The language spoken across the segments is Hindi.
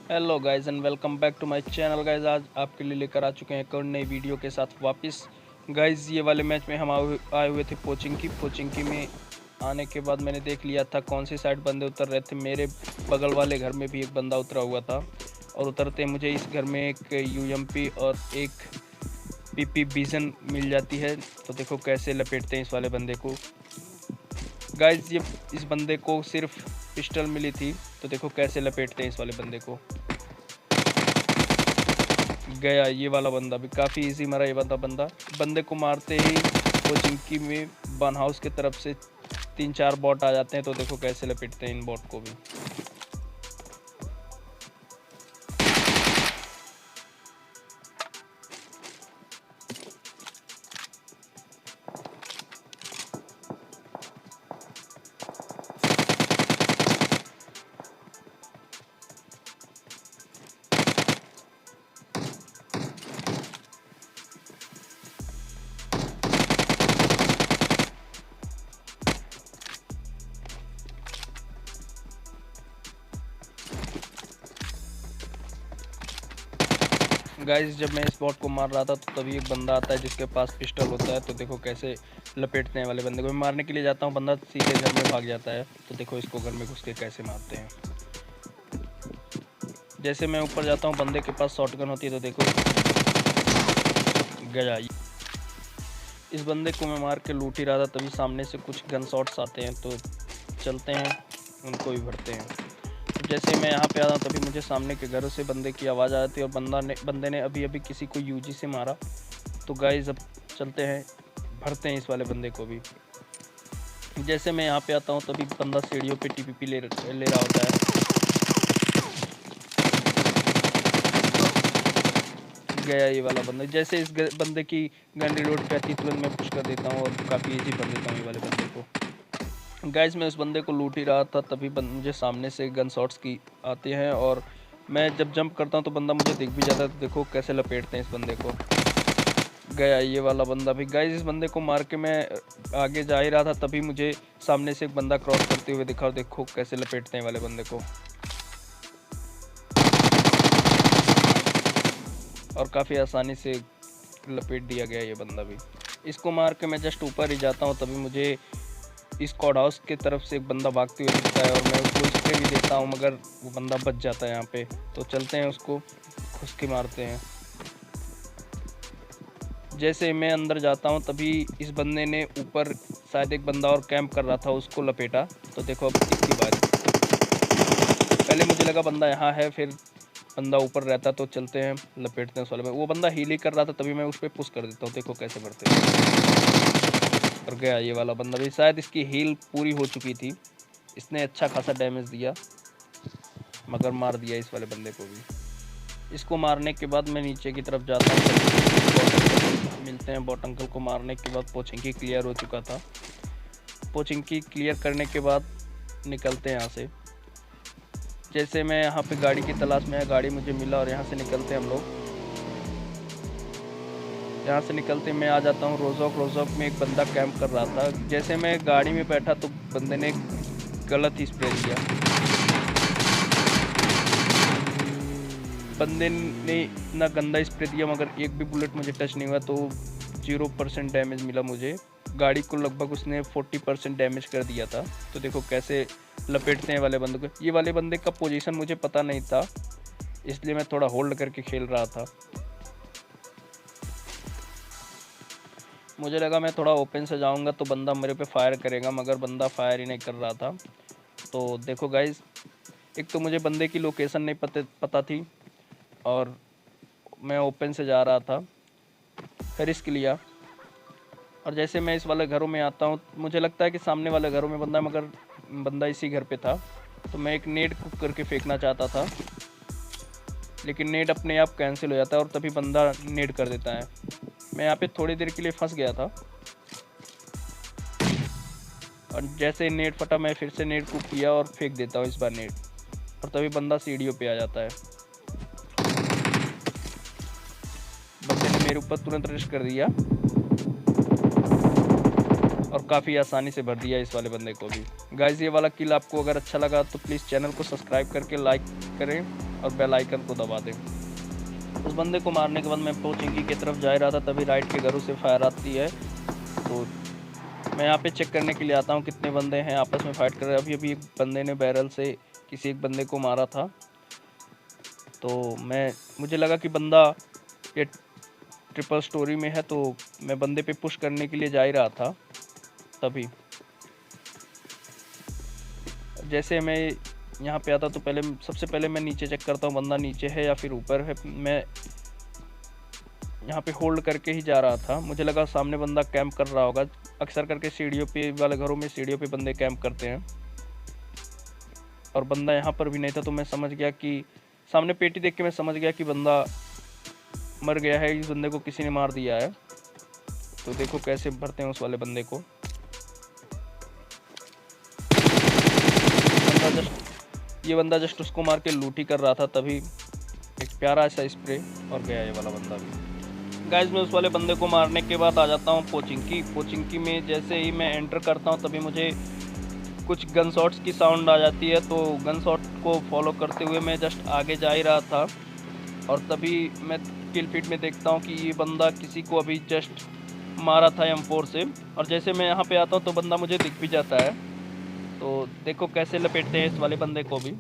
Hello guys and welcome back to my channel guys. आज आपके लिए लेकर आ चुके हैं एक और नई वीडियो के साथ वापस। गाइस ये वाले मैच में हम आए हुए थे पोचिंकी में आने के बाद मैंने देख लिया था कौन सी साइड बंदे उतर रहे थे। मेरे बगल वाले घर में भी एक बंदा उतरा हुआ था और उतरते मुझे इस घर में एक यूएमपी और एक पीपी विजन मिल जाती है। तो देखो कैसे लपेटते हैं इस वाले बंदे को। गाइस ये इस बंदे को सिर्फ पिस्टल मिली थी, तो देखो कैसे लपेटते हैं इस वाले बंदे को। गया ये वाला बंदा भी काफ़ी इजी मरा। ये बंदे को मारते ही वो चिंकी में बन हाउस की तरफ से 3-4 बॉट आ जाते हैं। तो देखो कैसे लपेटते हैं इन बॉट को भी। गाइस जब मैं इस बॉट को मार रहा था तो तभी एक बंदा आता है जिसके पास पिस्टल होता है। तो देखो कैसे लपेटते हैं वाले बंदे को। मैं मारने के लिए जाता हूँ, बंदा सीधे घर में भाग जाता है। तो देखो इसको घर में घुस के कैसे मारते हैं। जैसे मैं ऊपर जाता हूँ बंदे के पास शॉटगन होती है। तो देखो गया। इस बंदे को मैं मार के लूट ही रहा था, तभी सामने से कुछ गन शॉट्स आते हैं। तो चलते हैं उनको भी भरते हैं। जैसे मैं यहाँ पे आता हूँ तभी मुझे सामने के घरों से बंदे की आवाज़ आ जाती है और बंदे ने अभी अभी किसी को यूजी से मारा। तो गाइस अब चलते हैं भरते हैं इस वाले बंदे को भी। जैसे मैं यहाँ पे आता हूँ तभी बंदा सीढ़ियों पे टीपीपी ले रहा होता है। गया ये वाला बंदा। जैसे इस बंदे की गन रिलोड पे आती तुरंत मैं पुश कर देता हूँ और काफ़ी ईजी कर देता हूँ ये वाले बंदे को। गाइस मैं उस बंदे को लूट ही रहा था तभी मुझे सामने से गन शॉट्स की आते हैं और मैं जब जंप करता हूँ तो बंदा मुझे दिख भी जाता है। तो देखो कैसे लपेटते हैं इस बंदे को। गया ये वाला बंदा भी। गाइस इस बंदे को मार के मैं आगे जा ही रहा था तभी मुझे सामने से एक बंदा क्रॉस करते हुए दिखा और देखो कैसे लपेटते हैं वाले बंदे को। और काफ़ी आसानी से लपेट दिया गया ये बंदा भी। इसको मार के मैं जस्ट ऊपर ही जाता हूँ तभी मुझे इस कॉड हाउस की तरफ से एक बंदा भागते हुए दिखता है और मैं उसको स्प्रे भी देता हूँ मगर वो बंदा बच जाता है यहाँ पे। तो चलते हैं उसको घुस के मारते हैं। जैसे मैं अंदर जाता हूँ तभी इस बंदे ने ऊपर शायद एक बंदा और कैंप कर रहा था, उसको लपेटा। तो देखो अब इसकी बारी। पहले मुझे लगा बंदा यहाँ है, फिर बंदा ऊपर रहता। तो चलते हैं लपेटते हैं उस वाले में। वो बंदा हील ही कर रहा था तभी मैं उस पर पुश कर देता हूँ। देखो कैसे बढ़ते हैं। और गया ये वाला बंदा भी। शायद इसकी हील पूरी हो चुकी थी, इसने अच्छा खासा डैमेज दिया मगर मार दिया इस वाले बंदे को भी। इसको मारने के बाद मैं नीचे की तरफ जाता हूँ, मिलते हैं बॉट अंकल को। मारने के बाद पोचिंकी क्लियर हो चुका था। पोचिंकी क्लियर करने के बाद निकलते हैं यहाँ से। जैसे मैं यहाँ पे गाड़ी की तलाश में है, गाड़ी मुझे मिला और यहाँ से निकलते हैं हम लोग। यहाँ से निकलते मैं आ जाता हूँ रोजॉक में एक बंदा कैंप कर रहा था। जैसे मैं गाड़ी में बैठा तो बंदे ने गलत ही स्प्रे किया। बंदे ने इतना गंदा स्प्रे दिया मगर एक भी बुलेट मुझे टच नहीं हुआ। तो 0% डैमेज मिला मुझे। गाड़ी को लगभग उसने 40% डैमेज कर दिया था। तो देखो कैसे लपेटते हैं वाले बंदे को। ये वाले बंदे का पोजीशन मुझे पता नहीं था, इसलिए मैं थोड़ा होल्ड करके खेल रहा था। मुझे लगा मैं थोड़ा ओपन से जाऊंगा तो बंदा मेरे पे फायर करेगा मगर बंदा फायर ही नहीं कर रहा था। तो देखो गाइस, एक तो मुझे बंदे की लोकेशन नहीं पता थी और मैं ओपन से जा रहा था, फिर रिस्क लिया। और जैसे मैं इस वाले घरों में आता हूँ मुझे लगता है कि सामने वाले घरों में बंदा, मगर बंदा इसी घर पे था। तो मैं एक नेट कुक करके फेंकना चाहता था लेकिन नेट अपने आप कैंसिल हो जाता है और तभी बंदा नेट कर देता है। मैं यहाँ पे थोड़ी देर के लिए फंस गया था और जैसे नेट फटा मैं फिर से नेट कुक किया और फेंक देता हूँ इस बार नेट, और तभी बंदा सीढ़ियों पे आ जाता है। बंदे ने मेरे ऊपर तुरंत रश कर दिया और काफ़ी आसानी से भर दिया इस वाले बंदे को भी। गाइस ये वाला किल आपको अगर अच्छा लगा तो प्लीज़ चैनल को सब्सक्राइब करके लाइक करें और बेल आइकन को दबा दें। उस बंदे को मारने के बाद मैं पोचिंकी की तरफ जा रहा था, तभी राइट के घरों से फायर आती है। तो मैं यहाँ पे चेक करने के लिए आता हूँ कितने बंदे हैं आपस में फाइट कर रहे हैं। अभी अभी एक बंदे ने बैरल से किसी एक बंदे को मारा था, तो मुझे लगा कि बंदा ये ट्रिपल स्टोरी में है, तो मैं बंदे पे पुश करने के लिए जा ही रहा था। तभी जैसे मैं यहाँ पे आता तो सबसे पहले मैं नीचे चेक करता हूँ बंदा नीचे है या फिर ऊपर है। मैं यहाँ पे होल्ड करके ही जा रहा था, मुझे लगा सामने बंदा कैंप कर रहा होगा। अक्सर करके सीढ़ियों पे वाले घरों में सीढ़ियों पे बंदे कैंप करते हैं, और बंदा यहाँ पर भी नहीं था। तो मैं समझ गया कि सामने पेटी देख के मैं समझ गया कि बंदा मर गया है, इस बंदे को किसी ने मार दिया है। तो देखो कैसे भरते हैं उस वाले बंदे को। ये बंदा जस्ट उसको मार के लूट ही कर रहा था, तभी एक प्यारा सा स्प्रे और गया ये वाला बंदा भी। गाइस मैं उस वाले बंदे को मारने के बाद आ जाता हूँ पोचिंकी में। जैसे ही मैं एंटर करता हूँ तभी मुझे कुछ गन शॉट्स की साउंड आ जाती है। तो गन शॉट को फॉलो करते हुए मैं जस्ट आगे जा ही रहा था, और तभी मैं किल फीड में देखता हूँ कि ये बंदा किसी को अभी जस्ट मारा था M4 से। और जैसे मैं यहाँ पे आता हूँ तो बंदा मुझे दिख भी जाता है। तो देखो कैसे लपेटते हैं इस वाले बंदे को भी।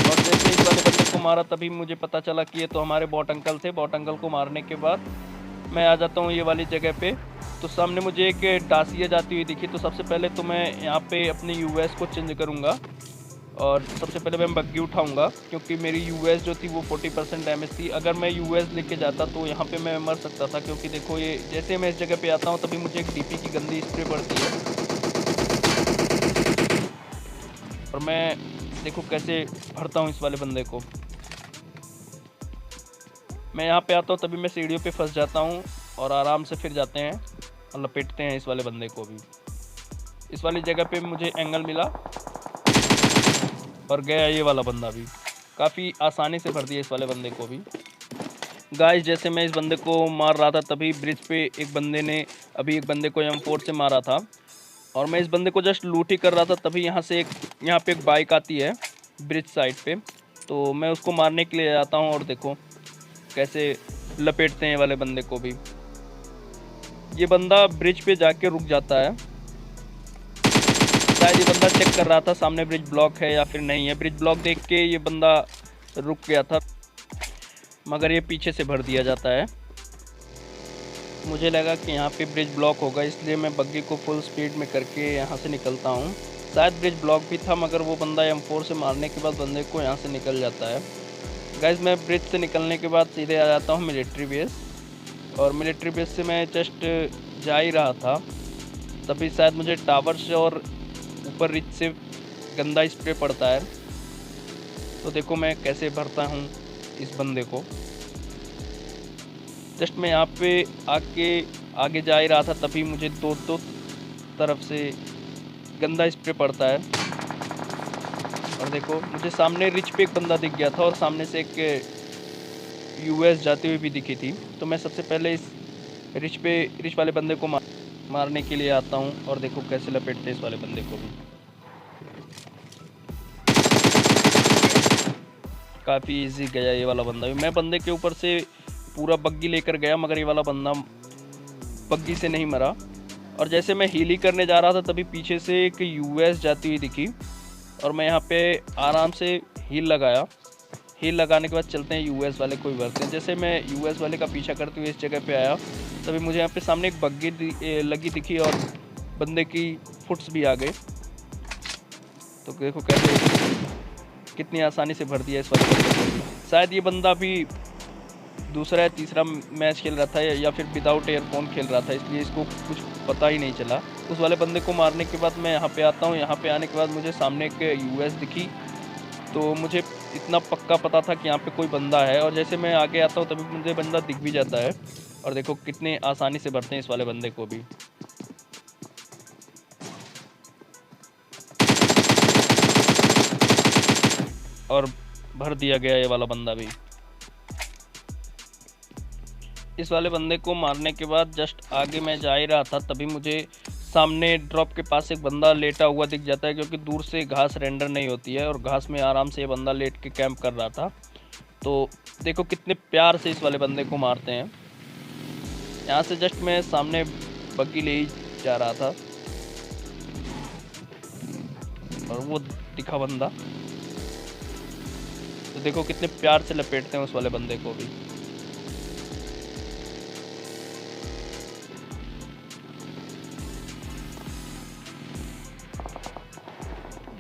और जैसे इस वाले बंदे को मारा तभी मुझे पता चला कि ये तो हमारे बॉट अंकल थे। बॉट अंकल को मारने के बाद मैं आ जाता हूँ ये वाली जगह पे। तो सामने मुझे एक डासिया जाती हुई दिखी। तो सबसे पहले तो मैं यहाँ पे अपनी यूएस को चेंज करूँगा, और सबसे पहले मैं बग्गी उठाऊंगा, क्योंकि मेरी यूएस जो थी वो 40% डैमेज थी। अगर मैं यूएस लेके जाता तो यहाँ पे मैं मर सकता था, क्योंकि देखो ये जैसे मैं इस जगह पे आता हूँ तभी मुझे एक डीपी की गंदी स्प्रे पड़ती है। और मैं देखो कैसे भरता हूँ इस वाले बंदे को। मैं यहाँ पे आता हूँ तभी मैं सीढ़ियों पे फंस जाता हूँ, और आराम से फिर जाते हैं और लपेटते हैं इस वाले बंदे को भी। इस वाली जगह पे मुझे एंगल मिला और गया ये वाला बंदा भी। काफ़ी आसानी से भर दिया इस वाले बंदे को भी। गाइस जैसे मैं इस बंदे को मार रहा था तभी ब्रिज पे एक बंदे ने अभी एक बंदे को M4 से मारा था, और मैं इस बंदे को जस्ट लूट ही कर रहा था। तभी यहाँ पे एक बाइक आती है ब्रिज साइड पे। तो मैं उसको मारने के लिए जाता हूँ, और देखो कैसे लपेटते हैं ये वाले बंदे को भी। ये बंदा ब्रिज पे जाके रुक जाता है। शायद ये बंदा चेक कर रहा था सामने ब्रिज ब्लॉक है या फिर नहीं है। ब्रिज ब्लॉक देख के ये बंदा रुक गया था, मगर ये पीछे से भर दिया जाता है। मुझे लगा कि यहाँ पे ब्रिज ब्लॉक होगा, इसलिए मैं बग्गी को फुल स्पीड में करके यहाँ से निकलता हूँ। शायद ब्रिज ब्लॉक भी था, मगर वो बंदा M4 से मारने के बाद बंदे को यहाँ से निकल जाता है। गाइस मैं ब्रिज से निकलने के बाद सीधे आ जाता हूँ मिलिट्री बेस, और मिलिट्री बेस से मैं जस्ट जा ही रहा था तभी शायद मुझे टावर से और ऊपर रिच से गंदा स्प्रे पड़ता है। तो देखो मैं कैसे भरता हूँ इस बंदे को। जस्ट मैं यहाँ पे आगे जा ही रहा था तभी मुझे दो तरफ से गंदा स्प्रे पड़ता है। और देखो मुझे सामने रिच पे एक बंदा दिख गया था, और सामने से एक यूएस जाती हुई भी दिखी थी। तो मैं सबसे पहले इस रिच वाले बंदे को मारने के लिए आता हूँ, और देखो कैसे लपेटते हैं इस वाले बंदे को भी। काफ़ी इजी गया ये वाला बंदा भी। मैं बंदे के ऊपर से पूरा बग्गी लेकर गया, मगर ये वाला बंदा बग्गी से नहीं मरा। और जैसे मैं हील ही करने जा रहा था तभी पीछे से एक यूएस जाती हुई दिखी, और मैं यहाँ पे आराम से हील लगाया। हील लगाने के बाद चलते हैं यूएस वाले को भी भरते हैं। जैसे मैं यूएस वाले का पीछा करते हुए इस जगह पे आया तभी मुझे यहाँ पे सामने एक बग्गी लगी दिखी, और बंदे की फुट्स भी आ गए। तो देखो कैसे कितनी आसानी से भर दिया इस वाले बंदे को। शायद ये बंदा भी दूसरा या तीसरा मैच खेल रहा था, या फिर विदाउट एयरफोन खेल रहा था, इसलिए इसको कुछ पता ही नहीं चला। उस वाले बंदे को मारने के बाद मैं यहाँ पे आता हूँ। यहाँ पे आने के बाद मुझे सामने एक यूएस दिखी, तो मुझे इतना पक्का पता था कि यहाँ पे कोई बंदा है। और जैसे मैं आगे आता हूँ तभी मुझे बंदा दिख भी जाता है, और देखो कितने आसानी से भरते हैं इस वाले बंदे को भी। और भर दिया गया ये वाला बंदा भी। इस वाले बंदे को मारने के बाद जस्ट आगे मैं जा ही रहा था तभी मुझे सामने ड्रॉप के पास एक बंदा लेटा हुआ दिख जाता है, क्योंकि दूर से घास रेंडर नहीं होती है और घास में आराम से ये बंदा लेट के कैंप कर रहा था। तो देखो कितने प्यार से इस वाले बंदे को मारते हैं। यहाँ से जस्ट मैं सामने बग्गी ले ही जा रहा था और वो दिखा बंदा, तो देखो कितने प्यार से लपेटते हैं उस वाले बंदे को भी।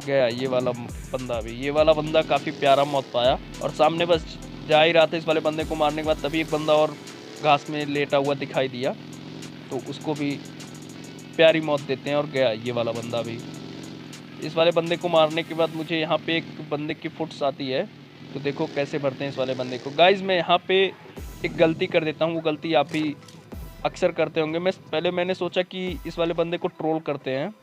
गया ये वाला बंदा भी। ये वाला बंदा काफ़ी प्यारा मौत पाया और सामने बस जा ही रहा था इस वाले बंदे को मारने के बाद, तभी एक बंदा और घास में लेटा हुआ दिखाई दिया, तो उसको भी प्यारी मौत देते हैं और गया ये वाला बंदा भी। इस वाले बंदे को मारने के बाद मुझे यहाँ पे एक बंदे की फुट्स आती है, तो देखो कैसे भरते हैं इस वाले बंदे को। गाइज मैं यहाँ पे एक गलती कर देता हूँ, वो गलती आप भी अक्सर करते होंगे। मैंने सोचा कि इस वाले बंदे को ट्रोल करते हैं।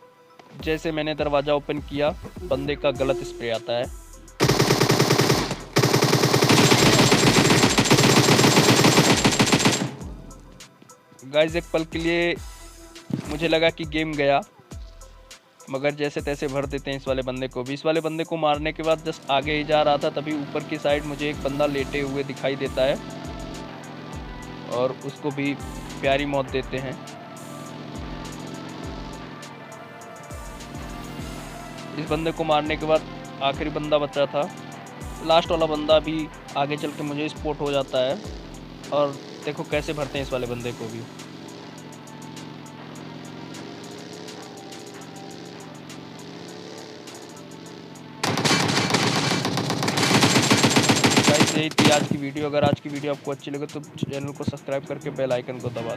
जैसे मैंने दरवाज़ा ओपन किया, बंदे का गलत स्प्रे आता है। गाइज एक पल के लिए मुझे लगा कि गेम गया, मगर जैसे तैसे भर देते हैं इस वाले बंदे को भी। इस वाले बंदे को मारने के बाद जस्ट आगे ही जा रहा था, तभी ऊपर की साइड मुझे एक बंदा लेटे हुए दिखाई देता है और उसको भी प्यारी मौत देते हैं। इस बंदे को मारने के बाद आखिरी बंदा बचा था, लास्ट वाला बंदा भी आगे चल के मुझे स्पॉट हो जाता है और देखो कैसे भरते हैं इस वाले बंदे को भी। यही थी आज की वीडियो। अगर आज की वीडियो आपको अच्छी लगे तो चैनल को सब्सक्राइब करके बेल आइकन को दबा दें।